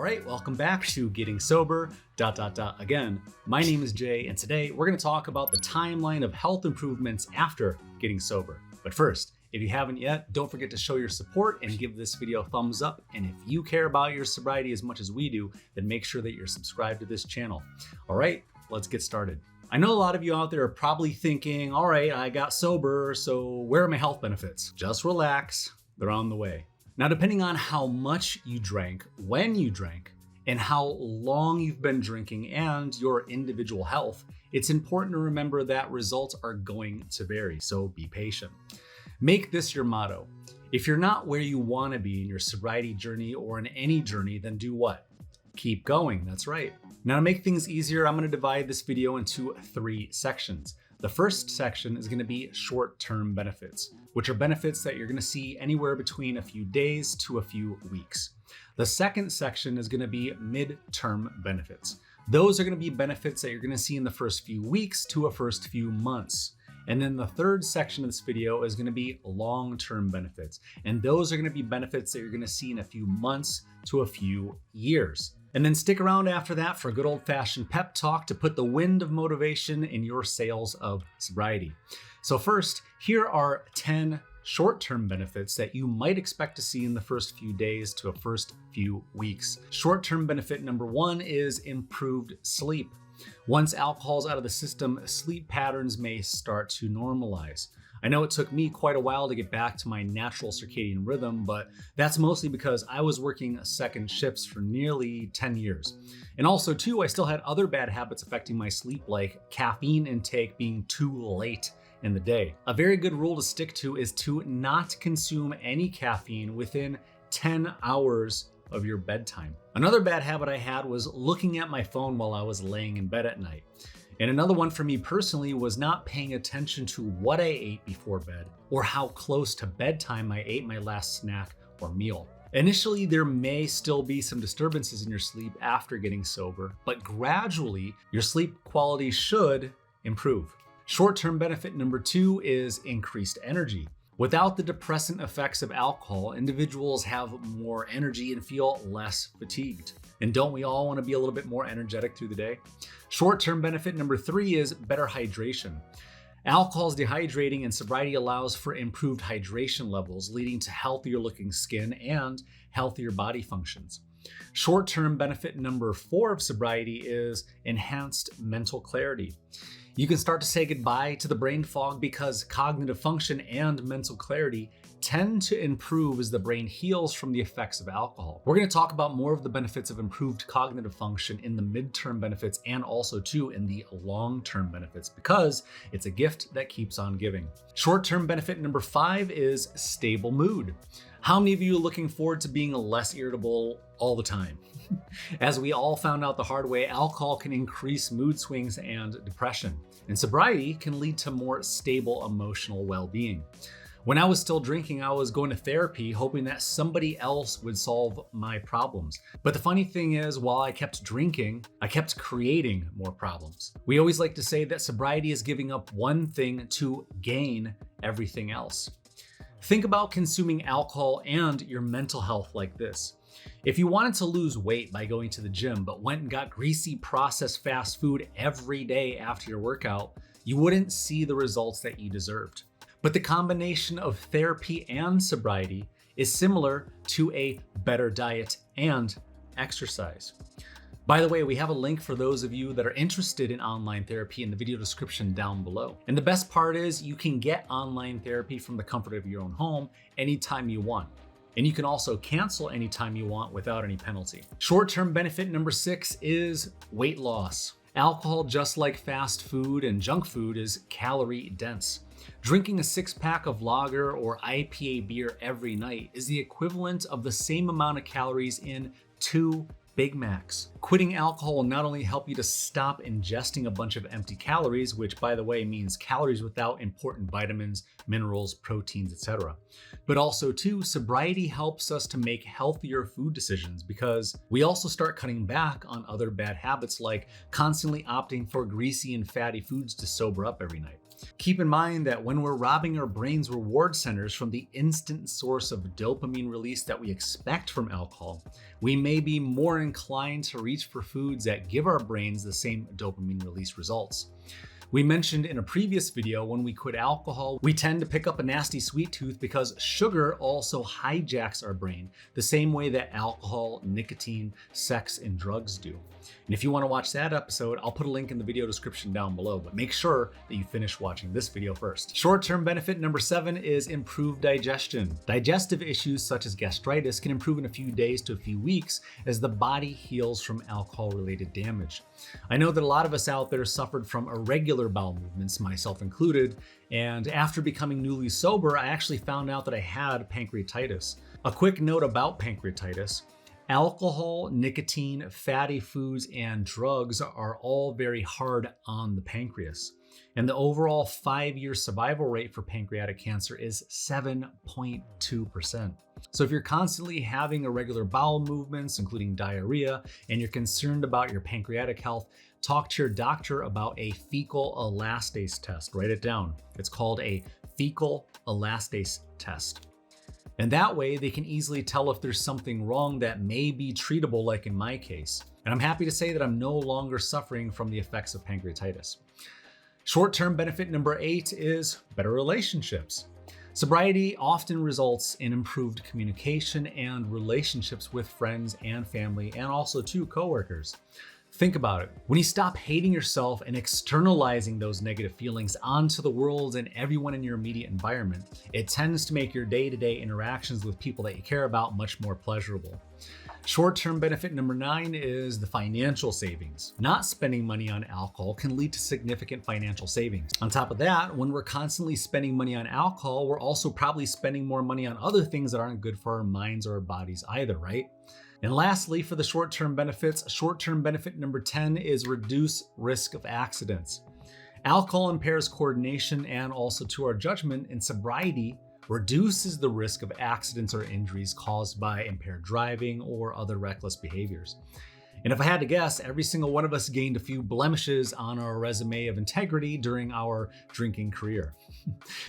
All right, welcome back to Getting Sober, Again, my name is Jay, and today we're gonna talk about the timeline of health improvements after getting sober. But first, if you haven't yet, don't forget to show your support and give this video a thumbs up. And if you care about your sobriety as much as we do, then make sure that you're subscribed to this channel. All right, let's get started. I know a lot of you out there are probably thinking, all right, I got sober, so where are my health benefits? Just relax, they're on the way. Now, depending on how much you drank, when you drank, and how long you've been drinking and your individual health, it's important to remember that results are going to vary, so be patient. Make this your motto. If you're not where you want to be in your sobriety journey or in any journey, then do what? Keep going, that's right. Now, to make things easier, I'm going to divide this video into 3 sections. The first section is going to be short-term benefits, which are benefits that you're going to see anywhere between a few days to a few weeks. The second section is going to be mid-term benefits. Those are going to be benefits that you're going to see in the first few weeks to a first few months. And then the third section of this video is going to be long-term benefits. And those are going to be benefits that you're going to see in a few months to a few years. And then stick around after that for a good old-fashioned pep talk to put the wind of motivation in your sails of sobriety. So first, here are 10 short-term benefits that you might expect to see in the first few days to a first few weeks. Short-term benefit number 1 is improved sleep. Once alcohol's out of the system, sleep patterns may start to normalize. I know it took me quite a while to get back to my natural circadian rhythm, but that's mostly because I was working second shifts for nearly 10 years. And also too, I still had other bad habits affecting my sleep, like caffeine intake being too late in the day. A very good rule to stick to is to not consume any caffeine within 10 hours of your bedtime. Another bad habit I had was looking at my phone while I was laying in bed at night. And another one for me personally was not paying attention to what I ate before bed or how close to bedtime I ate my last snack or meal. Initially, there may still be some disturbances in your sleep after getting sober, but gradually your sleep quality should improve. Short-term benefit number 2 is increased energy. Without the depressant effects of alcohol, individuals have more energy and feel less fatigued. And don't we all want to be a little bit more energetic through the day? Short-term benefit number 3 is better hydration. Alcohol is dehydrating, and sobriety allows for improved hydration levels, leading to healthier looking skin and healthier body functions. Short-term benefit number 4 of sobriety is enhanced mental clarity. You can start to say goodbye to the brain fog because cognitive function and mental clarity tend to improve as the brain heals from the effects of alcohol. We're going to talk about more of the benefits of improved cognitive function in the midterm benefits and also too in the long-term benefits because it's a gift that keeps on giving. Short-term benefit number 5 is stable mood. How many of you are looking forward to being less irritable all the time? As we all found out the hard way, alcohol can increase mood swings and depression, and sobriety can lead to more stable emotional well-being. When I was still drinking, I was going to therapy hoping that somebody else would solve my problems. But the funny thing is, while I kept drinking, I kept creating more problems. We always like to say that sobriety is giving up one thing to gain everything else. Think about consuming alcohol and your mental health like this. If you wanted to lose weight by going to the gym, but went and got greasy processed fast food every day after your workout, you wouldn't see the results that you deserved. But the combination of therapy and sobriety is similar to a better diet and exercise. By the way, we have a link for those of you that are interested in online therapy in the video description down below. And the best part is you can get online therapy from the comfort of your own home anytime you want. And you can also cancel anytime you want without any penalty. Short-term benefit number 6 is weight loss. Alcohol, just like fast food and junk food, is calorie dense. Drinking a 6-pack of lager or IPA beer every night is the equivalent of the same amount of calories in 2 Big Macs. Quitting alcohol will not only help you to stop ingesting a bunch of empty calories, which by the way means calories without important vitamins, minerals, proteins, etc. But also too, sobriety helps us to make healthier food decisions because we also start cutting back on other bad habits like constantly opting for greasy and fatty foods to sober up every night. Keep in mind that when we're robbing our brain's reward centers from the instant source of dopamine release that we expect from alcohol, we may be more inclined to reach for foods that give our brains the same dopamine release results. We mentioned in a previous video, when we quit alcohol, we tend to pick up a nasty sweet tooth because sugar also hijacks our brain the same way that alcohol, nicotine, sex, and drugs do. And if you want to watch that episode, I'll put a link in the video description down below, but make sure that you finish watching this video first. Short-term benefit number 7 is improved digestion. Digestive issues such as gastritis can improve in a few days to a few weeks as the body heals from alcohol-related damage. I know that a lot of us out there suffered from irregular bowel movements, myself included, and after becoming newly sober, I actually found out that I had pancreatitis. A quick note about pancreatitis: alcohol, nicotine, fatty foods, and drugs are all very hard on the pancreas. And the overall 5-year survival rate for pancreatic cancer is 7.2%. So if you're constantly having irregular bowel movements, including diarrhea, and you're concerned about your pancreatic health, talk to your doctor about a fecal elastase test. Write it down. It's called a fecal elastase test. And that way they can easily tell if there's something wrong that may be treatable, like in my case. And I'm happy to say that I'm no longer suffering from the effects of pancreatitis. Short-term benefit number 8 is better relationships. Sobriety often results in improved communication and relationships with friends and family, and also to coworkers. Think about it. When you stop hating yourself and externalizing those negative feelings onto the world and everyone in your immediate environment, it tends to make your day-to-day interactions with people that you care about much more pleasurable. Short-term benefit number 9 is the financial savings. Not spending money on alcohol can lead to significant financial savings. On top of that, when we're constantly spending money on alcohol, we're also probably spending more money on other things that aren't good for our minds or our bodies either, right? And lastly, for the short-term benefits, short-term benefit number 10 is reduce risk of accidents. Alcohol impairs coordination and also to our judgment, and sobriety reduces the risk of accidents or injuries caused by impaired driving or other reckless behaviors. And if I had to guess, every single one of us gained a few blemishes on our resume of integrity during our drinking career.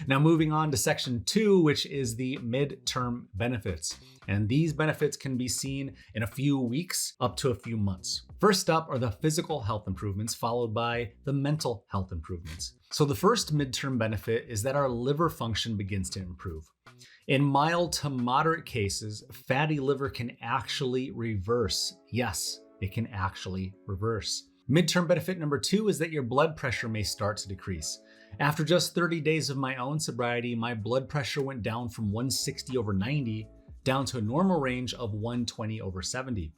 Now moving on to section 2, which is the midterm benefits. And these benefits can be seen in a few weeks up to a few months. First up are the physical health improvements, followed by the mental health improvements. So the first midterm benefit is that our liver function begins to improve. In mild to moderate cases, fatty liver can actually reverse. Yes, it can actually reverse. Midterm benefit number 2 is that your blood pressure may start to decrease. After just 30 days of my own sobriety, my blood pressure went down from 160/90 down to a normal range of 120/70.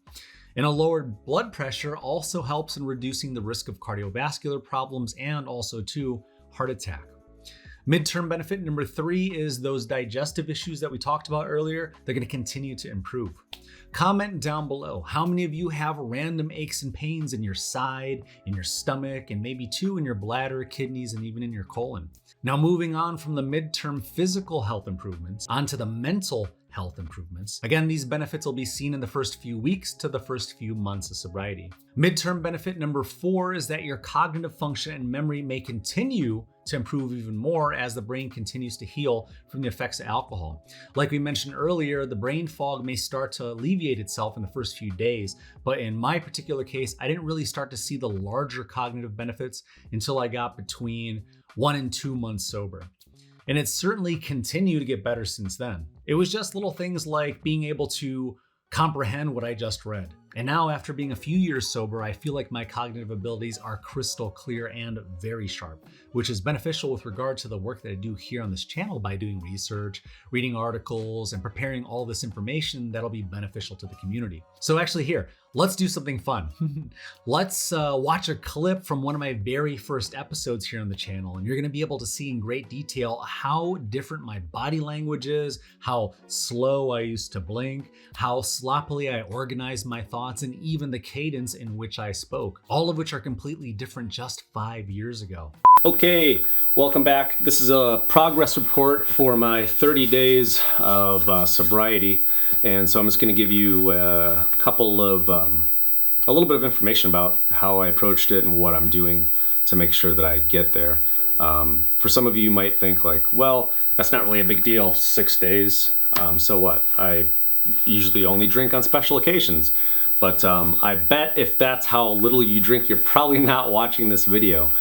And a lowered blood pressure also helps in reducing the risk of cardiovascular problems and also to heart attack. Midterm benefit number 3 is those digestive issues that we talked about earlier. They're going to continue to improve. Comment down below, how many of you have random aches and pains in your side, in your stomach, and maybe too in your bladder, kidneys, and even in your colon? Now moving on from the midterm physical health improvements onto the mental health improvements. Again, these benefits will be seen in the first few weeks to the first few months of sobriety. Midterm benefit number 4 is that your cognitive function and memory may continue to improve even more as the brain continues to heal from the effects of alcohol. Like we mentioned earlier, the brain fog may start to alleviate itself in the first few days, but in my particular case, I didn't really start to see the larger cognitive benefits until I got between 1 and 2 months sober. And it's certainly continued to get better since then. It was just little things like being able to comprehend what I just read. And now after being a few years sober, I feel like my cognitive abilities are crystal clear and very sharp, which is beneficial with regard to the work that I do here on this channel by doing research, reading articles, and preparing all this information that'll be beneficial to the community. So actually here, let's do something fun. Let's watch a clip from one of my very first episodes here on the channel, and you're gonna be able to see in great detail how different my body language is, how slow I used to blink, how sloppily I organized my thoughts, and even the cadence in which I spoke, all of which are completely different just 5 years ago. Okay, welcome back. This is a progress report for my 30 days of sobriety. And so I'm just gonna give you a little bit of information about how I approached it and what I'm doing to make sure that I get there. For some of you might think like, well, that's not really a big deal, 6 days. So what? I usually only drink on special occasions. But I bet if that's how little you drink, you're probably not watching this video.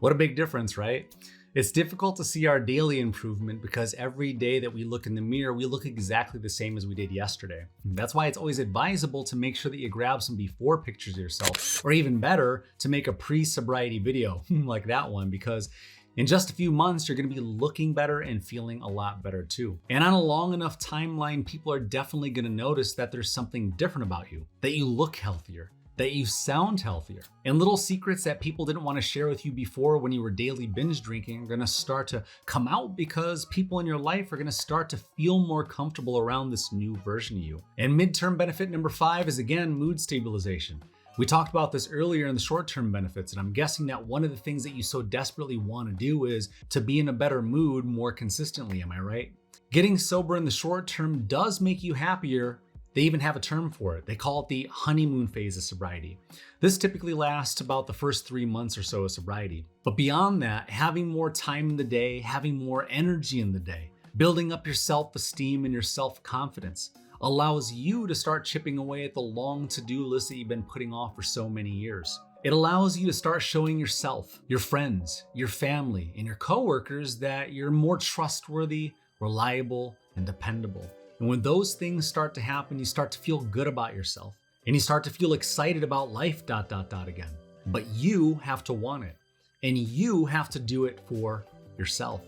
What a big difference, right? It's difficult to see our daily improvement because every day that we look in the mirror, we look exactly the same as we did yesterday. That's why it's always advisable to make sure that you grab some before pictures of yourself, or even better, to make a pre-sobriety video like that one, because in just a few months, you're gonna be looking better and feeling a lot better too. And on a long enough timeline, people are definitely gonna notice that there's something different about you, that you look healthier, that you sound healthier. And little secrets that people didn't want to share with you before when you were daily binge drinking are going to start to come out because people in your life are going to start to feel more comfortable around this new version of you. And midterm benefit number 5 is again mood stabilization. We talked about this earlier in the short-term benefits, and I'm guessing that one of the things that you so desperately want to do is to be in a better mood more consistently, am I right? Getting sober in the short term does make you happier. They even have a term for it. They call it the honeymoon phase of sobriety. This typically lasts about the first 3 months or so of sobriety. But beyond that, having more time in the day, having more energy in the day, building up your self-esteem and your self-confidence allows you to start chipping away at the long to-do list that you've been putting off for so many years. It allows you to start showing yourself, your friends, your family, and your coworkers that you're more trustworthy, reliable, and dependable. And when those things start to happen, you start to feel good about yourself and you start to feel excited about life, again. But you have to want it, and you have to do it for yourself.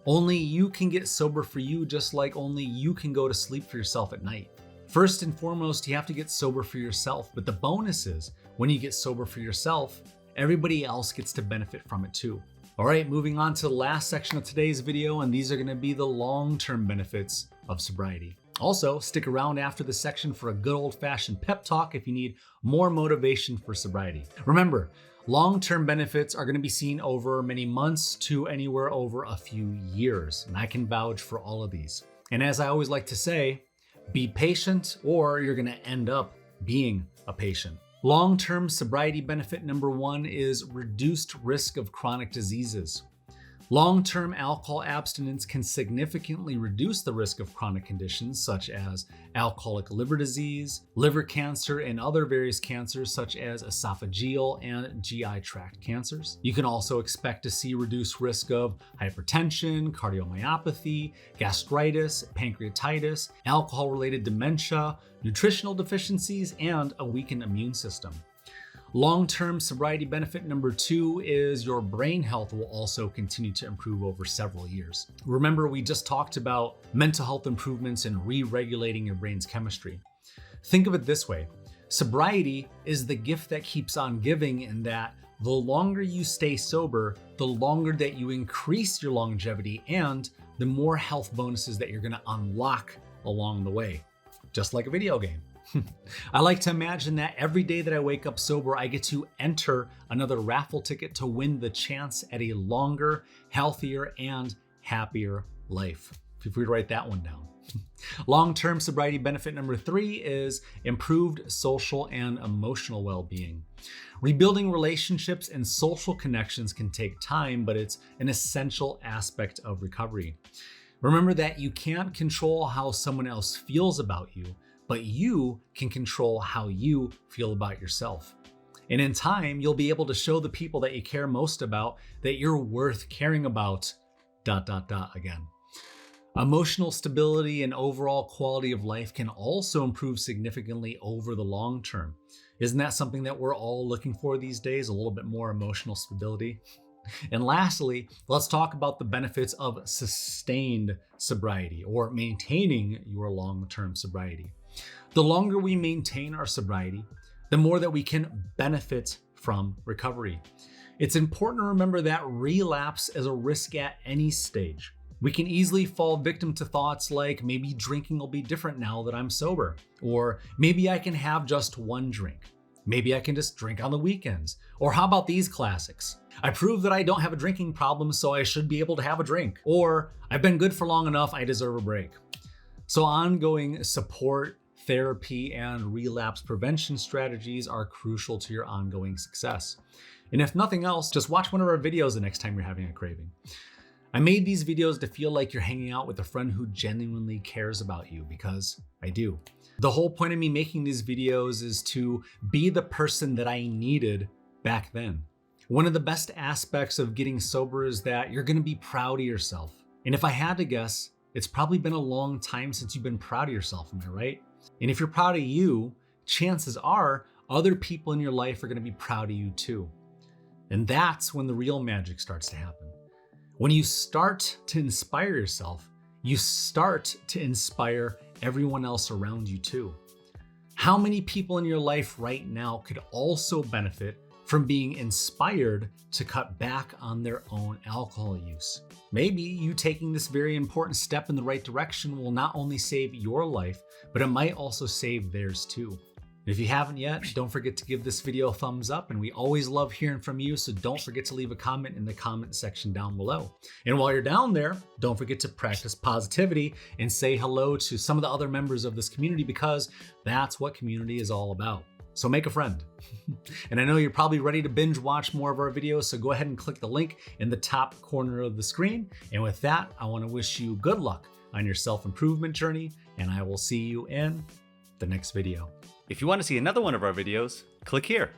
Only you can get sober for you, just like only you can go to sleep for yourself at night. First and foremost, you have to get sober for yourself. But the bonus is when you get sober for yourself, everybody else gets to benefit from it too. All right, moving on to the last section of today's video, and these are going to be the long-term benefits of sobriety. Also, stick around after this section for a good old-fashioned pep talk if you need more motivation for sobriety. Remember, long-term benefits are going to be seen over many months to anywhere over a few years, and I can vouch for all of these. And as I always like to say, be patient or you're going to end up being a patient. Long-term sobriety benefit number 1 is reduced risk of chronic diseases. Long-term alcohol abstinence can significantly reduce the risk of chronic conditions such as alcoholic liver disease, liver cancer, and other various cancers such as esophageal and GI tract cancers. You can also expect to see reduced risk of hypertension, cardiomyopathy, gastritis, pancreatitis, alcohol-related dementia, nutritional deficiencies, and a weakened immune system. Long-term sobriety benefit number 2 is your brain health will also continue to improve over several years. Remember, we just talked about mental health improvements and re-regulating your brain's chemistry. Think of it this way. Sobriety is the gift that keeps on giving, in that the longer you stay sober, the longer that you increase your longevity and the more health bonuses that you're going to unlock along the way, just like a video game. I like to imagine that every day that I wake up sober, I get to enter another raffle ticket to win the chance at a longer, healthier, and happier life. Feel free to write that one down. Long-term sobriety benefit number 3 is improved social and emotional well-being. Rebuilding relationships and social connections can take time, but it's an essential aspect of recovery. Remember that you can't control how someone else feels about you, but you can control how you feel about yourself. And in time, you'll be able to show the people that you care most about that you're worth caring about, again. Emotional stability and overall quality of life can also improve significantly over the long term. Isn't that something that we're all looking for these days? A little bit more emotional stability? And lastly, let's talk about the benefits of sustained sobriety, or maintaining your long-term sobriety. The longer we maintain our sobriety, the more that we can benefit from recovery. It's important to remember that relapse is a risk at any stage. We can easily fall victim to thoughts like, maybe drinking will be different now that I'm sober, or maybe I can have just one drink. Maybe I can just drink on the weekends. Or how about these classics? I proved that I don't have a drinking problem, so I should be able to have a drink. Or I've been good for long enough, I deserve a break. So ongoing support, therapy and relapse prevention strategies are crucial to your ongoing success. And if nothing else, just watch one of our videos the next time you're having a craving. I made these videos to feel like you're hanging out with a friend who genuinely cares about you, because I do. The whole point of me making these videos is to be the person that I needed back then. One of the best aspects of getting sober is that you're gonna be proud of yourself. And if I had to guess, it's probably been a long time since you've been proud of yourself, am I right? And if you're proud of you, chances are other people in your life are gonna be proud of you too. And that's when the real magic starts to happen. When you start to inspire yourself, you start to inspire everyone else around you too. How many people in your life right now could also benefit from being inspired to cut back on their own alcohol use? Maybe you taking this very important step in the right direction will not only save your life, but it might also save theirs too. If you haven't yet, don't forget to give this video a thumbs up, and we always love hearing from you, so don't forget to leave a comment in the comment section down below. And while you're down there, don't forget to practice positivity and say hello to some of the other members of this community, because that's what community is all about. So make a friend. And I know you're probably ready to binge watch more of our videos, so go ahead and click the link in the top corner of the screen. And with that, I want to wish you good luck on your self-improvement journey, and I will see you in the next video. If you want to see another one of our videos, click here.